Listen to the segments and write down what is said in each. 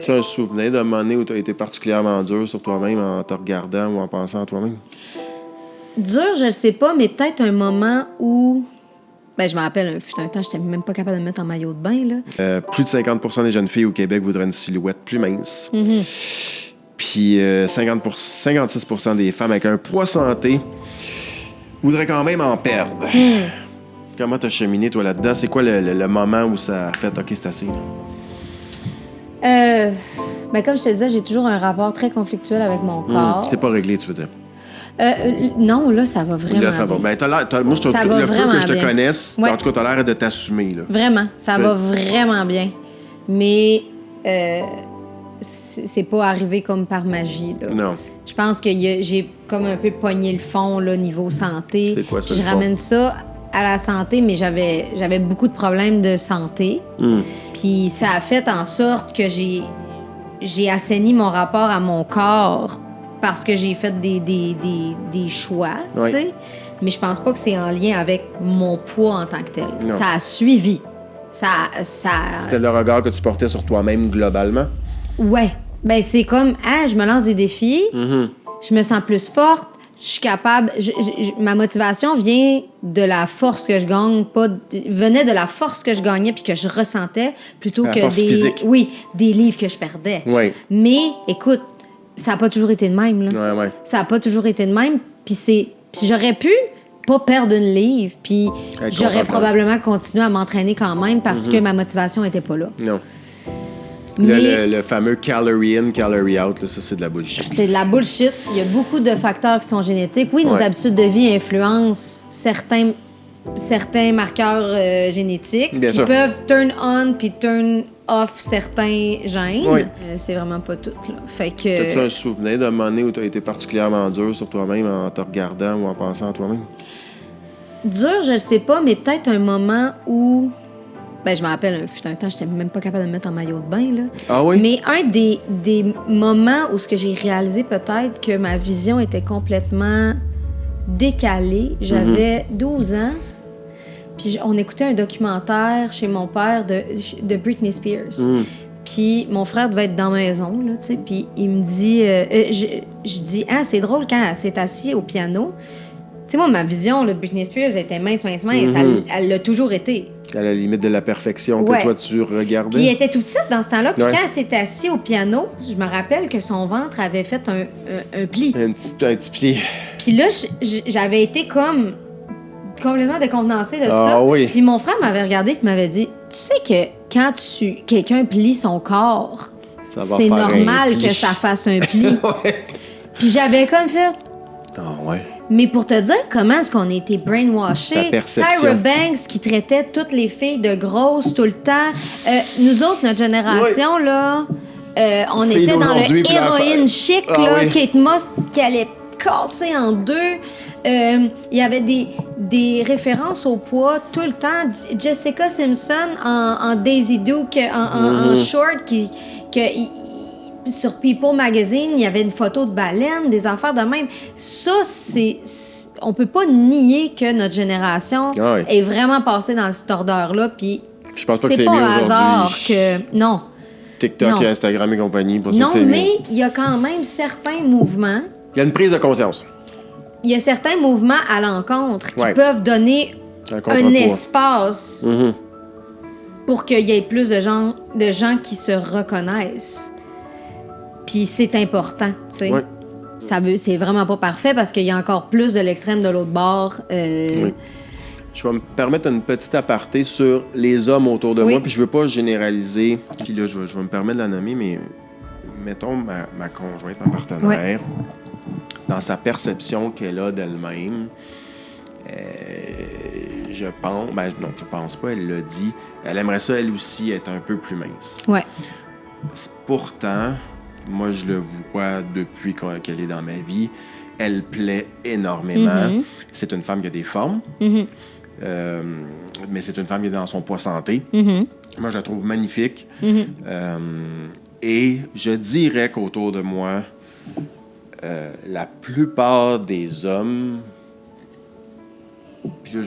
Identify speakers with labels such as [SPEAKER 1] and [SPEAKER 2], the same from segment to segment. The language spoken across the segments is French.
[SPEAKER 1] Tu as un souvenir d'un moment donné où tu as été particulièrement dur sur toi-même en te regardant ou en pensant à toi-même?
[SPEAKER 2] Dur, je le sais pas, mais peut-être un moment où... Ben, je me rappelle, fut un temps, j'étais même pas capable de me mettre en maillot de bain, là.
[SPEAKER 1] Plus de 50% des jeunes filles au Québec voudraient une silhouette plus mince. Puis 56% des femmes avec un poids santé voudraient quand même en perdre. Comment t'as cheminé, toi, là-dedans? C'est quoi le moment où ça a fait « OK, c'est assez », là?
[SPEAKER 2] Ben, comme je te disais, j'ai toujours un rapport très conflictuel avec mon corps.
[SPEAKER 1] C'est pas réglé, tu veux dire?
[SPEAKER 2] Non, là, ça va vraiment
[SPEAKER 1] Là, ça va.
[SPEAKER 2] bien.
[SPEAKER 1] Ben, moi, je trouve
[SPEAKER 2] Ça
[SPEAKER 1] que
[SPEAKER 2] va
[SPEAKER 1] le peu
[SPEAKER 2] vraiment
[SPEAKER 1] que je te
[SPEAKER 2] bien.
[SPEAKER 1] connaisse,
[SPEAKER 2] Ouais.
[SPEAKER 1] en tout cas, t'as l'air de t'assumer, là.
[SPEAKER 2] Vraiment, ça va vraiment bien. Mais c'est pas arrivé comme par magie, là.
[SPEAKER 1] Non.
[SPEAKER 2] Je pense que j'ai comme un peu pogné le fond, là, niveau santé.
[SPEAKER 1] C'est quoi ça,
[SPEAKER 2] Puis
[SPEAKER 1] le
[SPEAKER 2] je
[SPEAKER 1] fond?
[SPEAKER 2] ramène ça à la santé, mais j'avais beaucoup de problèmes de santé. Puis ça a fait en sorte que j'ai assaini mon rapport à mon corps parce que j'ai fait des choix, tu sais. Mais je pense pas que c'est en lien avec mon poids en tant que tel.
[SPEAKER 1] Non.
[SPEAKER 2] Ça a suivi. Ça...
[SPEAKER 1] C'était le regard que tu portais sur toi-même globalement?
[SPEAKER 2] Ouais. Ben, c'est comme, je me lance des défis, je me sens plus forte, je suis capable... ma motivation vient de la force que je gagne, venait de la force que je gagnais puis que je ressentais, plutôt
[SPEAKER 1] La
[SPEAKER 2] que
[SPEAKER 1] force physique.
[SPEAKER 2] des livres que je perdais.
[SPEAKER 1] Oui.
[SPEAKER 2] Mais, écoute, ça n'a pas toujours été de même, là.
[SPEAKER 1] Ouais.
[SPEAKER 2] Ça n'a pas toujours été de même, puis j'aurais pu pas perdre une livre, puis j'aurais
[SPEAKER 1] contemporain.
[SPEAKER 2] probablement continué à m'entraîner quand même parce que ma motivation était pas là.
[SPEAKER 1] Non.
[SPEAKER 2] Mais
[SPEAKER 1] Le fameux calorie in, calorie out, là, ça, c'est de la bullshit.
[SPEAKER 2] c'est de la bullshit. Il y a beaucoup de facteurs qui sont génétiques. Oui, nos habitudes de vie influencent certains marqueurs génétiques
[SPEAKER 1] Bien
[SPEAKER 2] qui
[SPEAKER 1] sûr.
[SPEAKER 2] peuvent turn on puis turn off certains gènes.
[SPEAKER 1] Oui.
[SPEAKER 2] C'est vraiment pas tout, là. Fait
[SPEAKER 1] T'as-tu
[SPEAKER 2] que...
[SPEAKER 1] un souvenir d'un moment donné où tu as été particulièrement dur sur toi-même en te regardant ou en pensant à toi-même?
[SPEAKER 2] Dur, je le sais pas, mais peut-être un moment où... Ben, je me rappelle, fut un temps, j'étais même pas capable de me mettre en maillot de bain, là.
[SPEAKER 1] Ah oui?
[SPEAKER 2] Mais un des moments où ce que j'ai réalisé peut-être que ma vision était complètement décalée, j'avais 12 ans, puis on écoutait un documentaire chez mon père de Britney Spears. Puis mon frère devait être dans la maison, là, tu sais, puis il me dit... je dis, c'est drôle quand elle s'est assise au piano. Tu sais, moi, ma vision, là, Britney Spears était mince. Elle l'a toujours été.
[SPEAKER 1] À la limite de la perfection que toi, tu regardais.
[SPEAKER 2] Puis elle était toute petite dans ce temps-là. Puis
[SPEAKER 1] Ouais.
[SPEAKER 2] quand elle s'est assise au piano, je me rappelle que son ventre avait fait un pli.
[SPEAKER 1] Un petit pli.
[SPEAKER 2] Puis là, j'avais été comme complètement décontenancée de ça.
[SPEAKER 1] Oui.
[SPEAKER 2] Puis mon frère m'avait regardé et m'avait dit, tu sais que quand quelqu'un plie son corps,
[SPEAKER 1] Ça va
[SPEAKER 2] c'est
[SPEAKER 1] faire un
[SPEAKER 2] normal
[SPEAKER 1] pli.
[SPEAKER 2] que ça fasse un pli.
[SPEAKER 1] Ouais.
[SPEAKER 2] Puis j'avais comme fait...
[SPEAKER 1] Ah ouais.
[SPEAKER 2] Mais pour te dire comment est-ce qu'on a été
[SPEAKER 1] Ta
[SPEAKER 2] brainwashés,
[SPEAKER 1] perception.
[SPEAKER 2] Tyra Banks qui traitait toutes les filles de grosses tout le temps. Nous autres, notre génération, là, on
[SPEAKER 1] Filles
[SPEAKER 2] était dans le
[SPEAKER 1] d'aujourd'hui, puis
[SPEAKER 2] héroïne
[SPEAKER 1] l'enfant.
[SPEAKER 2] chic,
[SPEAKER 1] Ah
[SPEAKER 2] là,
[SPEAKER 1] oui.
[SPEAKER 2] Kate Moss qui allait casser en deux. Il y avait des références au poids tout le temps. Jessica Simpson en Daisy Duke, en short, sur People Magazine, il y avait une photo de baleine, des affaires de même. Ça, on peut pas nier que notre génération est vraiment passée dans cette ordre-là. Puis
[SPEAKER 1] Je pense pas que c'est
[SPEAKER 2] pas
[SPEAKER 1] mieux
[SPEAKER 2] un hasard
[SPEAKER 1] aujourd'hui.
[SPEAKER 2] que... Non.
[SPEAKER 1] TikTok
[SPEAKER 2] Non.
[SPEAKER 1] et Instagram et compagnie, pour ça
[SPEAKER 2] Non,
[SPEAKER 1] que c'est
[SPEAKER 2] mais
[SPEAKER 1] mieux.
[SPEAKER 2] il y a quand même certains mouvements.
[SPEAKER 1] Il y a une prise de conscience.
[SPEAKER 2] Il y a certains mouvements à l'encontre qui
[SPEAKER 1] Ouais.
[SPEAKER 2] peuvent donner
[SPEAKER 1] Un
[SPEAKER 2] un
[SPEAKER 1] contrepoids.
[SPEAKER 2] espace
[SPEAKER 1] Mhm.
[SPEAKER 2] pour qu'il y ait plus de gens qui se reconnaissent. Puis c'est important, tu sais.
[SPEAKER 1] Ouais.
[SPEAKER 2] C'est vraiment pas parfait parce qu'il y a encore plus de l'extrême de l'autre bord.
[SPEAKER 1] Oui. Je vais me permettre une petite aparté sur les hommes autour de moi, puis je veux pas généraliser. Puis là, je vais me permettre de la nommer, mais mettons ma conjointe, ma partenaire, dans sa perception qu'elle a d'elle-même, je pense pas, elle l'a dit, elle aimerait ça, elle aussi, être un peu plus mince.
[SPEAKER 2] Ouais.
[SPEAKER 1] Pourtant, moi, je le vois depuis qu'elle est dans ma vie, elle plaît énormément. C'est une femme qui a des formes, mais c'est une femme qui est dans son poids santé. Moi, je la trouve magnifique. Et je dirais qu'autour de moi, la plupart des hommes, là,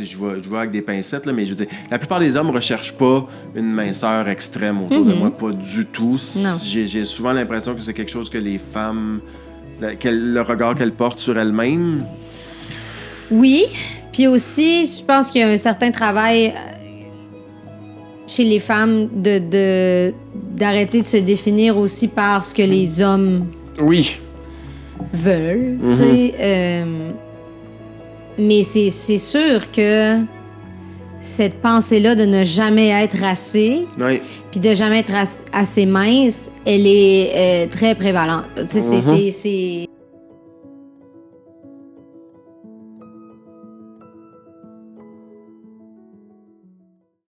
[SPEAKER 1] je vois avec des pincettes, là, mais je veux dire, la plupart des hommes ne recherchent pas une minceur extrême autour de moi, pas du tout. J'ai souvent l'impression que c'est quelque chose que les femmes, le regard qu'elles portent sur elles-mêmes.
[SPEAKER 2] Oui, puis aussi, je pense qu'il y a un certain travail chez les femmes d'arrêter de se définir aussi par ce que les hommes veulent. Tu sais, mais c'est sûr que cette pensée-là de ne jamais être assez, puis de jamais être assez mince, elle est très prévalente. Tu sais, c'est